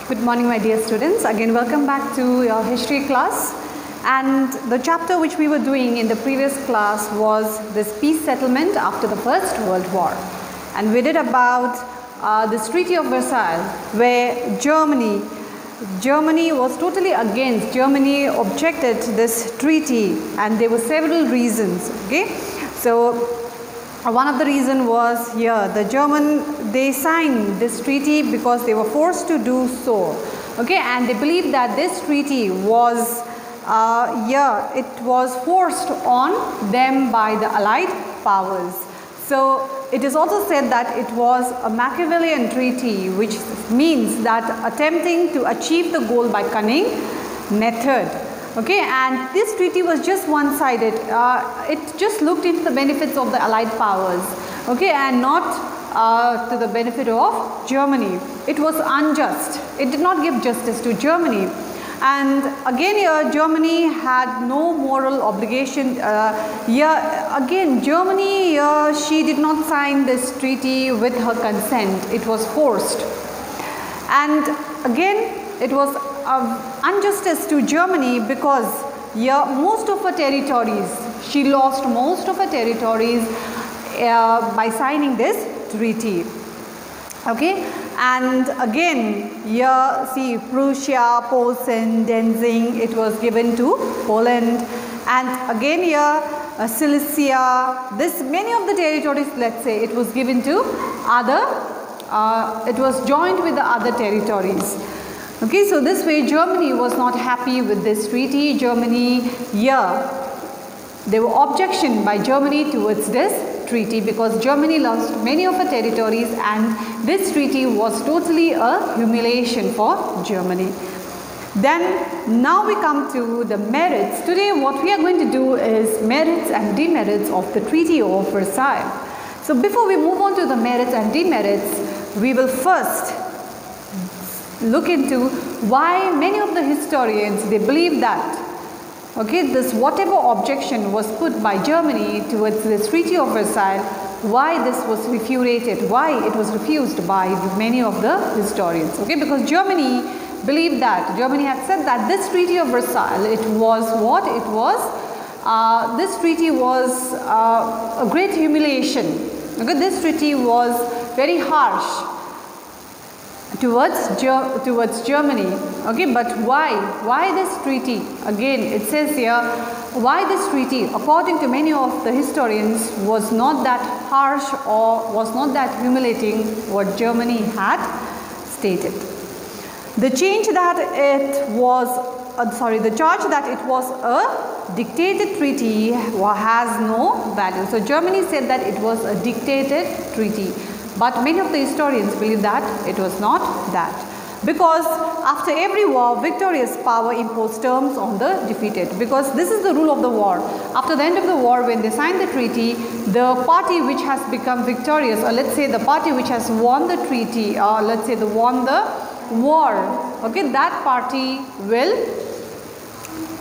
Good morning, my dear students. Again, welcome back to your history class. And the chapter which we were doing in the previous class was this peace settlement after the First World War. And we did about this Treaty of Versailles, where Germany was totally against. Germany objected to this treaty, and there were several reasons. Okay, so one of the reasons was here they signed this treaty because they were forced to do so. Okay, and they believed that this treaty was it was forced on them by the Allied powers. So it is also said that it was a Machiavellian treaty, which means that attempting to achieve the goal by cunning method. Okay, and this treaty was just one-sided. It just looked into the benefits of the Allied powers, okay, and not to the benefit of Germany. It was unjust. It did not give justice to Germany. And again here, Germany had no moral obligation. Again, Germany, she did not sign this treaty with her consent. It was forced. And again, it was injustice to Germany because most of her territories, she lost most of her territories by signing this treaty. Okay, and again here see Prussia, Posen, Danzig, it was given to Poland, and again here Silesia, many of the territories, let's say, it was given to it was joined with the other territories. Okay, so this way Germany was not happy with this treaty. Germany, there were objection by Germany towards this treaty because Germany lost many of her territories, and this treaty was totally a humiliation for Germany. Then now we come to the merits. Today what we are going to do is merits and demerits of the Treaty of Versailles. So before we move on to the merits and demerits, we will first look into why many of the historians, they believe that this whatever objection was put by Germany towards this Treaty of Versailles, why this was refuted, why it was refused by many of the historians. Okay, because Germany believed that, Germany had said that this Treaty of Versailles, it was what? It was, this treaty was a great humiliation. Okay, this treaty was very harsh towards Germany. Okay, but why this treaty? Again, it says here, why this treaty, according to many of the historians, was not that harsh or was not that humiliating what Germany had stated. The charge that it was a dictated treaty has no value. So Germany said that it was a dictated treaty. But many of the historians believe that it was not that. Because after every war, victorious power imposed terms on the defeated. Because this is the rule of the war. After the end of the war, when they signed the treaty, the party which has become victorious, or let's say the party which has won the treaty, or let's say won the war, okay, that party will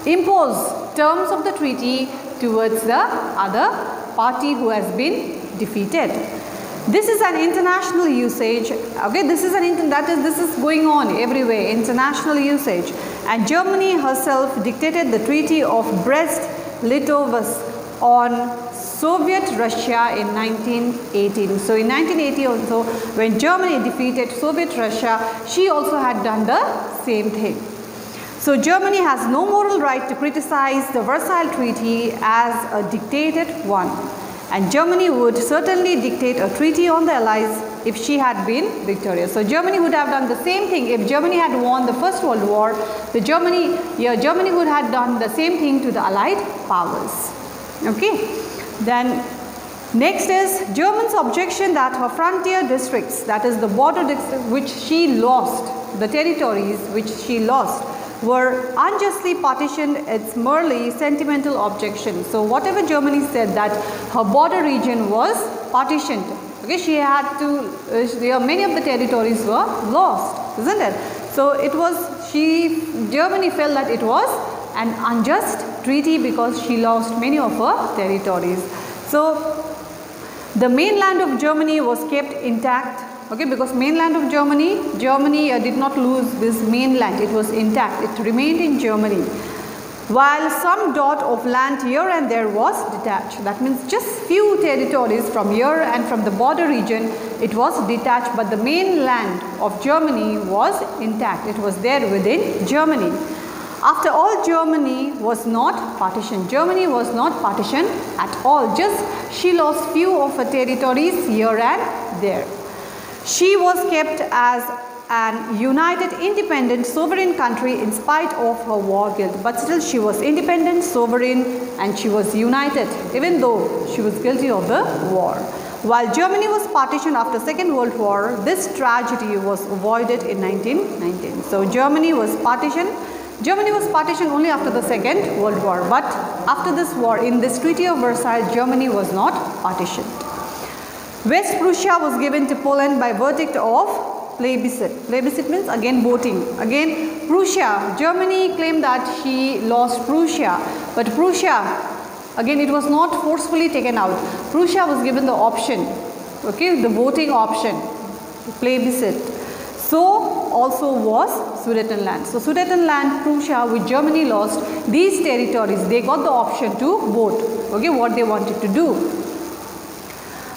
impose terms of the treaty towards the other party who has been defeated. This is an international usage. Okay, this is going on everywhere, international usage. And Germany herself dictated the Treaty of Brest-Litovsk on Soviet Russia in 1918. So in 1980 also, when Germany defeated Soviet Russia, she also had done the same thing. So Germany has no moral right to criticize the Versailles Treaty as a dictated one. And Germany would certainly dictate a treaty on the Allies if she had been victorious. So Germany would have done the same thing if Germany had won the First World War. Germany would have done the same thing to the Allied powers. Okay. Then next is Germany's objection that her frontier districts, that is the border districts which she lost, the territories which she lost, were unjustly partitioned. It's merely sentimental objection. So whatever Germany said that her border region was partitioned, okay, she had to, many of the territories were lost, isn't it? So Germany felt that it was an unjust treaty because she lost many of her territories. So the mainland of Germany was kept intact okay, because mainland of Germany did not lose this mainland, it was intact, it remained in Germany, while some dot of land here and there was detached. That means just few territories from here and from the border region it was detached, but the mainland of Germany was intact, it was there within Germany. After all, Germany was not partitioned. Germany was not partitioned at all. Just she lost few of her territories here and there. She was kept as an united, independent, sovereign country in spite of her war guilt. But still she was independent, sovereign, and she was united even though she was guilty of the war. While Germany was partitioned after Second World War, this tragedy was avoided in 1919. So Germany was partitioned. Germany was partitioned only after the Second World War, but after this war, in this Treaty of Versailles, Germany was not partitioned. West Prussia was given to Poland by verdict of plebiscite. Plebiscite means again voting. Again Prussia, Germany claimed that she lost Prussia, but Prussia, again it was not forcefully taken out. Prussia was given the option, okay, the voting option, plebiscite. So also was Sudetenland. So Sudetenland, Prussia, which Germany lost, these territories, they got the option to vote, okay, what they wanted to do.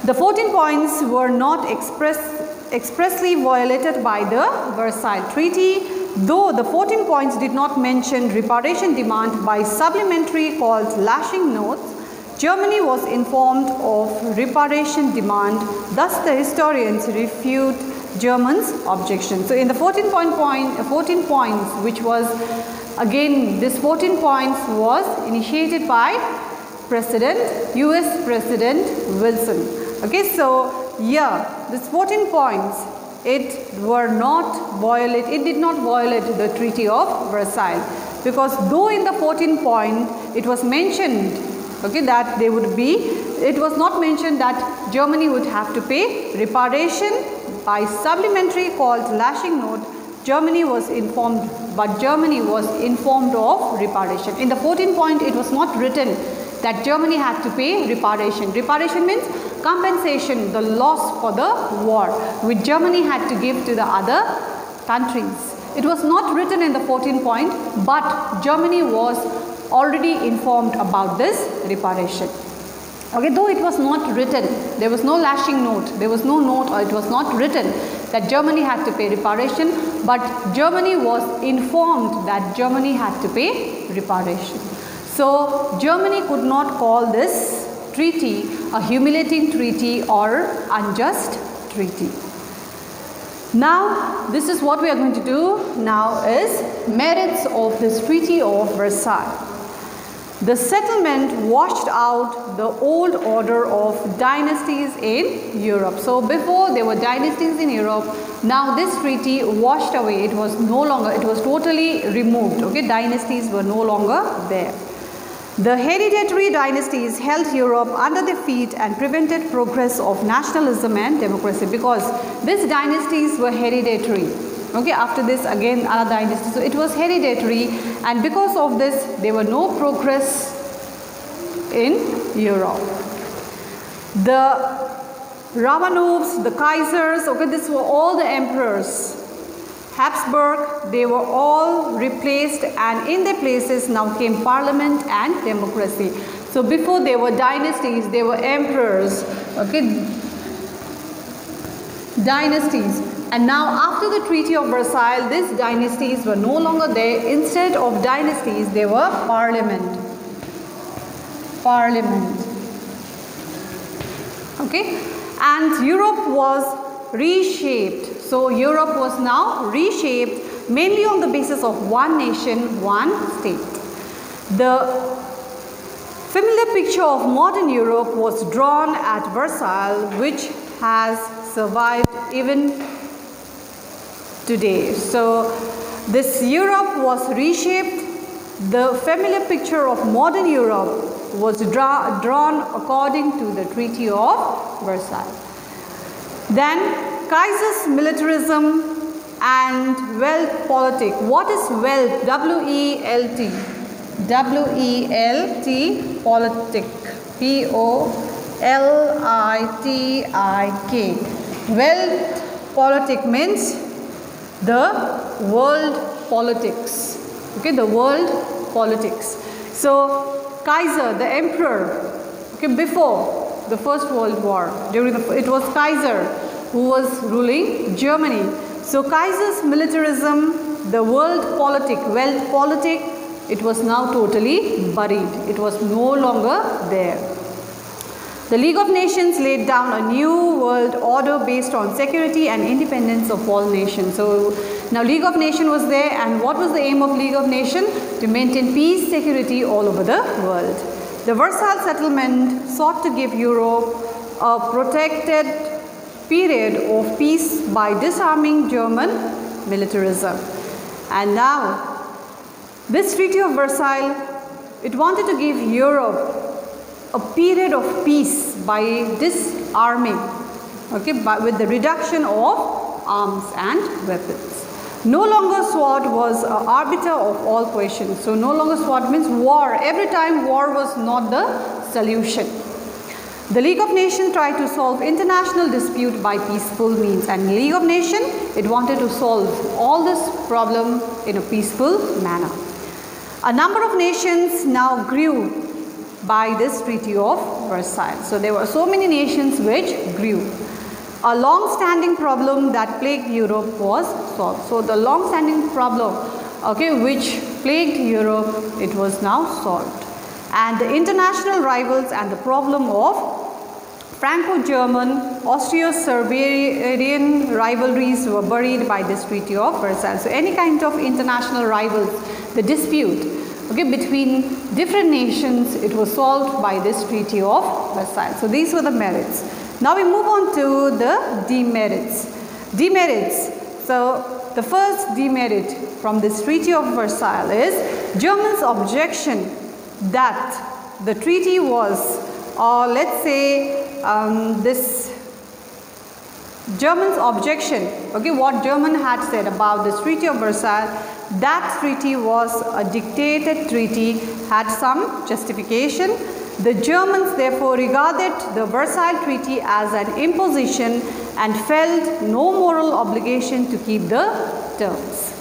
The 14 points were not expressly violated by the Versailles Treaty, though the 14 points did not mention reparation demand by supplementary called lashing notes. Germany was informed of reparation demand, thus the historians refute Germans' objection. So in the 14 points, which was again this 14 points was initiated by US President Wilson. Okay, so yeah, this 14 points, it did not violate the Treaty of Versailles, because though in the 14 point it was mentioned, okay, that they would be, it was not mentioned that Germany would have to pay reparation by supplementary called lashing note. Germany was informed, but Germany was informed of reparation. In the 14 point, it was not written that Germany had to pay reparation. Reparation means compensation, the loss for the war, which Germany had to give to the other countries. It was not written in the 14 point, but Germany was already informed about this reparation. Okay, though it was not written, there was no lashing note, there was no note, or it was not written that Germany had to pay reparation, but Germany was informed that Germany had to pay reparation. So Germany could not call this treaty a humiliating treaty or unjust treaty. Now this is what we are going to do now is merits of this Treaty of Versailles. The settlement washed out the old order of dynasties in Europe. So before there were dynasties in Europe, now this treaty washed away, it was no longer, it was totally removed, okay, dynasties were no longer there. The hereditary dynasties held Europe under their feet and prevented progress of nationalism and democracy, because these dynasties were hereditary. Okay, after this again another dynasty, so it was hereditary, and because of this there were no progress in Europe. The Romanovs, the Kaisers, okay, these were all the emperors. Habsburg, they were all replaced, and in their places now came parliament and democracy. So before there were dynasties, there were emperors, okay, dynasties. And now after the Treaty of Versailles, these dynasties were no longer there. Instead of dynasties, they were parliament. Okay, and Europe was reshaped. So Europe was now reshaped mainly on the basis of one nation, one state. The familiar picture of modern Europe was drawn at Versailles, which has survived even today. So this Europe was reshaped. The familiar picture of modern Europe was drawn according to the Treaty of Versailles. Then Kaiser's militarism and wealth politic. What is wealth? W-E-L-T. W-E-L-T, politic. P-O-L-I-T-I-K. Wealth politic means the world politics. Okay, the world politics. So Kaiser, the emperor, okay, before the First World War, it was Kaiser who was ruling Germany. So Kaiser's militarism, the world politic, wealth politic, it was now totally buried. It was no longer there. The League of Nations laid down a new world order based on security and independence of all nations. So now League of Nations was there, and what was the aim of League of Nations? To maintain peace, security all over the world. The Versailles Settlement sought to give Europe a protected period of peace by disarming German militarism. And now this Treaty of Versailles, it wanted to give Europe a period of peace by disarming, okay, with the reduction of arms and weapons. No longer sword was an arbiter of all questions. So no longer sword means war. Every time war was not the solution. The League of Nations tried to solve international dispute by peaceful means, and League of Nations, it wanted to solve all this problem in a peaceful manner. A number of nations now grew by this Treaty of Versailles. So there were so many nations which grew. A long-standing problem that plagued Europe was solved. So the long-standing problem, okay, which plagued Europe, it was now solved. And the international rivals and the problem of Franco-German, Austro-Serbian rivalries were buried by this Treaty of Versailles. So any kind of international rivals, the dispute, okay, between different nations, it was solved by this Treaty of Versailles. So these were the merits. Now we move on to the demerits. Demerits. So the first demerit from this Treaty of Versailles is Germans' objection that the treaty was, or let's say this Germans' objection, okay, what German had said about this Treaty of Versailles, that treaty was a dictated treaty, had some justification. The Germans therefore regarded the Versailles Treaty as an imposition and felt no moral obligation to keep the terms.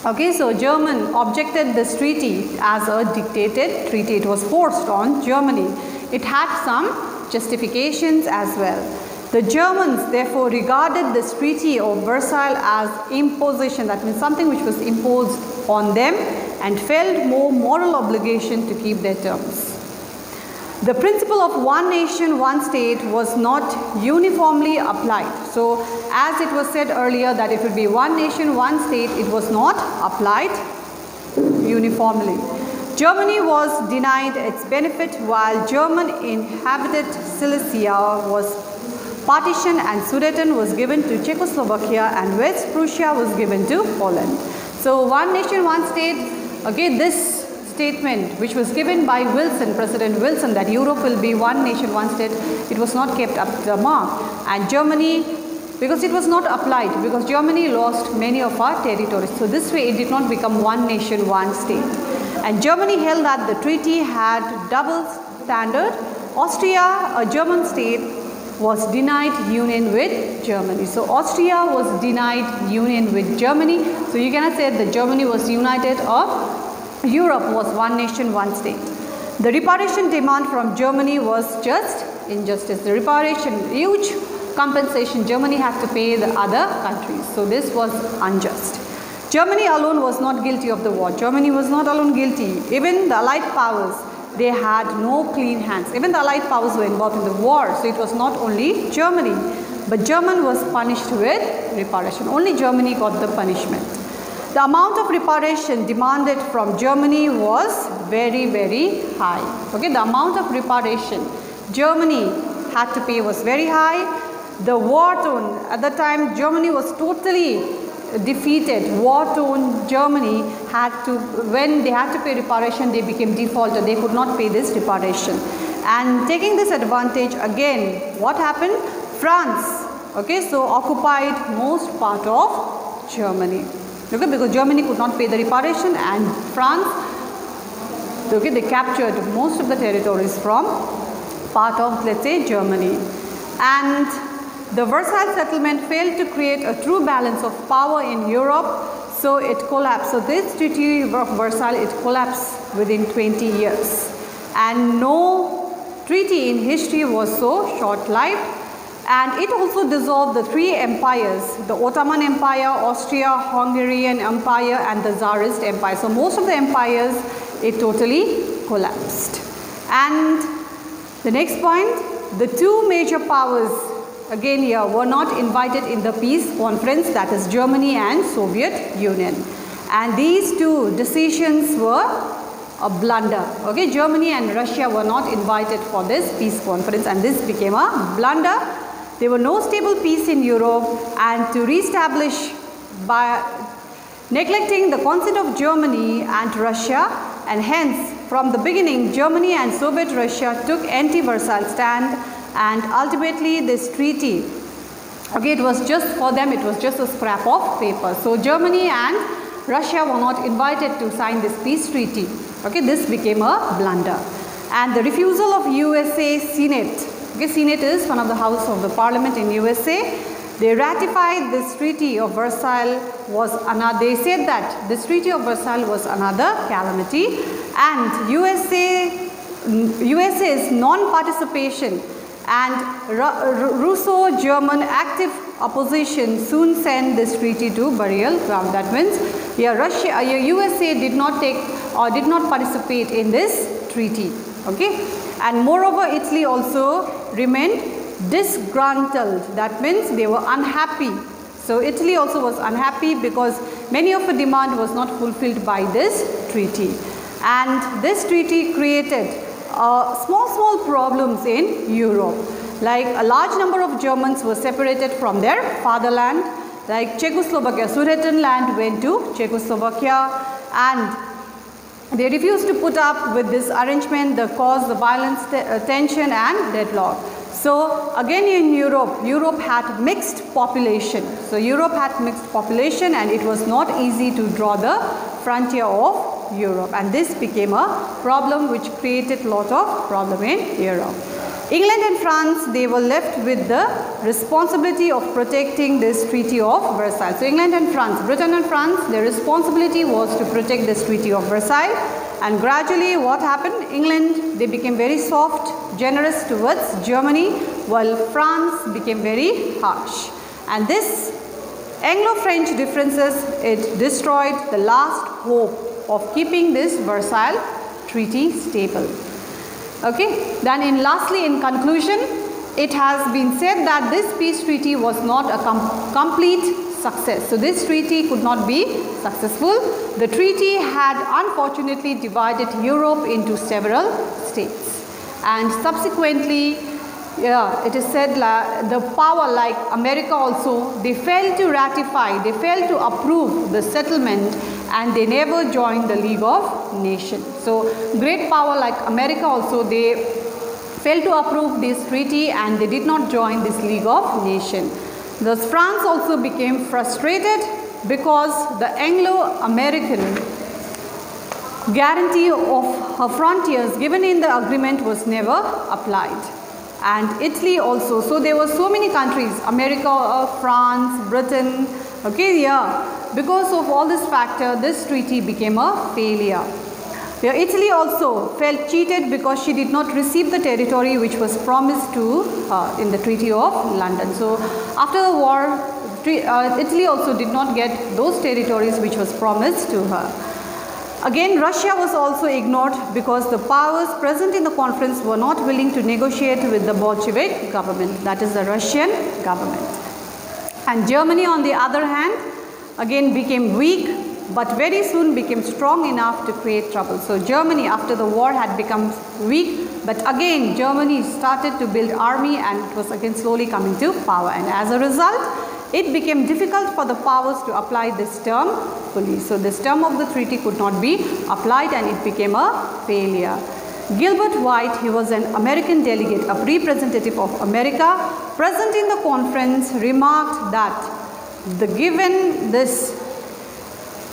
Okay, so German objected this treaty as a dictated treaty. It was forced on Germany. It had some justifications as well. The Germans therefore regarded this Treaty of Versailles as imposition, that means something which was imposed on them, and felt more moral obligation to keep their terms. The principle of one nation, one state was not uniformly applied. So as it was said earlier that it would be one nation, one state, it was not applied uniformly. Germany was denied its benefit while German inhabited Silesia was partitioned and Sudeten was given to Czechoslovakia and West Prussia was given to Poland. So one nation, one state, okay, this statement which was given by Wilson, President Wilson, that Europe will be one nation, one state, it was not kept up to the mark. And Germany, because it was not applied, because Germany lost many of our territories. So this way it did not become one nation, one state. And Germany held that the treaty had double standard. Austria, a German state, was denied union with Germany. So Austria was denied union with Germany. So you cannot say that Germany was united or Europe was one nation, one state. The reparation demand from Germany was just injustice. The reparation, huge compensation Germany had to pay the other countries. So this was unjust. Germany alone was not guilty of the war. Germany was not alone guilty. Even the Allied powers, they had no clean hands. Even the Allied powers were involved in the war. So it was not only Germany, but Germany was punished with reparation. Only Germany got the punishment. The amount of reparation demanded from Germany was very, very high. Okay, the amount of reparation Germany had to pay was very high. The war-torn, at the time Germany was totally defeated. War-torn Germany had to, when they had to pay reparation, they became defaulted. They could not pay this reparation. And taking this advantage again, what happened? France, okay, so occupied most part of Germany. Okay, because Germany could not pay the reparation, and France, okay, they captured most of the territories from part of, let's say, Germany. And the Versailles settlement failed to create a true balance of power in Europe, so it collapsed. So this Treaty of Versailles, it collapsed within 20 years. And no treaty in history was so short-lived. And it also dissolved the three empires, the Ottoman Empire, Austria-Hungarian Empire, and the Tsarist Empire. So most of the empires, it totally collapsed. And the next point, the two major powers, again here, were not invited in the peace conference, that is Germany and Soviet Union. And these two decisions were a blunder. Okay, Germany and Russia were not invited for this peace conference, and this became a blunder. There were no stable peace in Europe, and to reestablish by neglecting the consent of Germany and Russia, and hence from the beginning Germany and Soviet Russia took anti-Versailles stand, and ultimately this treaty, okay, it was just for them, it was just a scrap of paper. So Germany and Russia were not invited to sign this peace treaty. Okay, this became a blunder. And the refusal of USA Senate, okay, Senate is one of the house of the parliament in USA, they ratified this Treaty of Versailles was another, they said that this Treaty of Versailles was another calamity, and USA's non-participation and Russo-German active opposition soon sent this treaty to burial ground. That means USA did not take or did not participate in this treaty. Okay, and moreover Italy also remained disgruntled. That means they were unhappy. So Italy also was unhappy because many of the demand was not fulfilled by this treaty, and this treaty created small problems in Europe. Like a large number of Germans were separated from their fatherland, like Czechoslovakia, Sudetenland went to Czechoslovakia, and they refused to put up with this arrangement that caused the violence, tension and deadlock. So again in Europe had mixed population. So Europe had mixed population, and it was not easy to draw the frontier of Europe, and this became a problem which created a lot of problem in Europe. England and France, they were left with the responsibility of protecting this Treaty of Versailles. So England and France, Britain and France, their responsibility was to protect this Treaty of Versailles, and gradually what happened? England, they became very soft, generous towards Germany, while France became very harsh. And this Anglo-French differences, it destroyed the last hope of keeping this Versailles Treaty stable. Okay, then lastly in conclusion, it has been said that this peace treaty was not a complete success. So this treaty could not be successful. The treaty had unfortunately divided Europe into several states, and subsequently it is said the power like America also, they failed to ratify, they failed to approve the settlement, and they never joined the League of Nations. So great power like America also, they failed to approve this treaty, and they did not join this League of Nations. Thus France also became frustrated because the Anglo-American guarantee of her frontiers given in the agreement was never applied. And Italy also, so there were so many countries, America, France, Britain, okay, yeah, because of all this factor, this treaty became a failure. Italy also felt cheated because she did not receive the territory which was promised to her in the Treaty of London. So after the war, Italy also did not get those territories which was promised to her. Again, Russia was also ignored because the powers present in the conference were not willing to negotiate with the Bolshevik government, that is the Russian government. And Germany on the other hand, again became weak, but very soon became strong enough to create trouble. So Germany after the war had become weak, but again Germany started to build army, and it was again slowly coming to power, and as a result it became difficult for the powers to apply this term fully. So this term of the treaty could not be applied, and it became a failure. Gilbert White, he was an American delegate, a representative of America, present in the conference, remarked that given this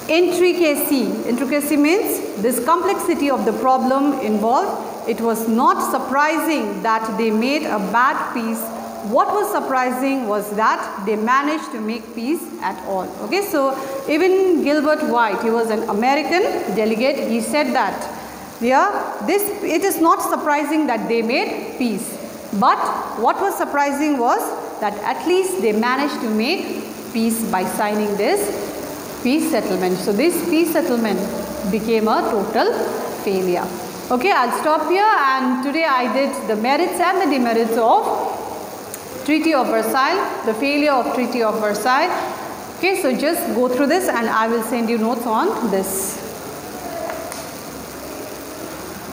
intricacy means this complexity of the problem involved, it was not surprising that they made a bad peace what was surprising was that they managed to make peace at all. Okay, so even Gilbert White, he was an American delegate, he said that it is not surprising that they made peace, but what was surprising was that at least they managed to make peace by signing this peace settlement. So this peace settlement became a total failure. Okay, I'll stop here, and today I did the merits and the demerits of Treaty of Versailles, the failure of Treaty of Versailles. Okay, so just go through this and I will send you notes on this.